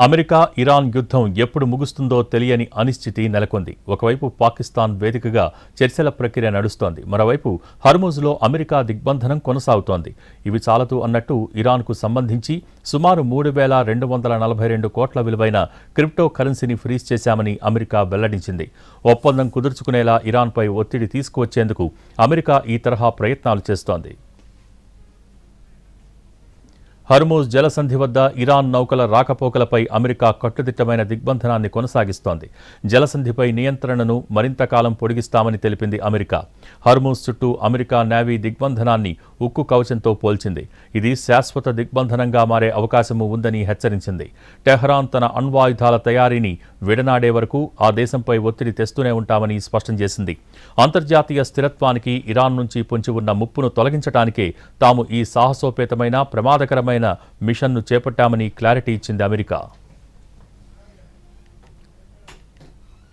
America Iran యుద్ధం ఎప్పుడు ముగుస్తుందో తెలియని అనిశ్చితి నెలకొంది. ఒకవైపు పాకిస్తాన్ వేదికగా చర్చల ప్రక్రియ నడుస్తోంది. మరోవైపు హర్ముజ్లో అమెరికా దిగ్బంధనం కొనసాగుతోంది. ఇవి చాలదు అన్నట్టు ఇరాన్కు సంబంధించి సుమారు 3,242 కోట్ల విలువైన క్రిప్టో కరెన్సీని ఫ్రీజ్ చేశామని అమెరికా వెల్లడించింది. ఒప్పందం కుదుర్చుకునేలా ఇరాన్పై ఒత్తిడి తీసుకువచ్చేందుకు అమెరికా ఈ తరహా ప్రయత్నాలు చేస్తోంది. హర్ముజ్ జలసంధి వద్ద ఇరాన్ నౌకల రాకపోకలపై అమెరికా కట్టుదిట్టమైన దిగ్బంధనాన్ని కొనసాగిస్తోంది. జలసంధిపై నియంత్రణను మరింత కాలం పొడిగిస్తామని తెలిపింది అమెరికా. హర్ముజ్ చుట్టూ అమెరికా నేవీ దిగ్బంధనాన్ని ఉక్కు కవచంతో పోల్చింది. ఇది శాశ్వత దిగ్బంధనంగా మారే అవకాశము ఉందని హెచ్చరించింది. టెహ్రాన్ తన అణ్వాయుధాల తయారీని విడనాడే వరకు ఆ దేశంపై ఒత్తిడి తెస్తూనే ఉంటామని స్పష్టం చేసింది. అంతర్జాతీయ స్థిరత్వానికి ఇరాన్ నుంచి పొంచి ఉన్న ముప్పును తొలగించడానికే తాము ఈ సాహసోపేతమైన ప్రమాదకరమైన మిషన్ను చేపట్టామని క్లారిటీ ఇచ్చింది అమెరికా.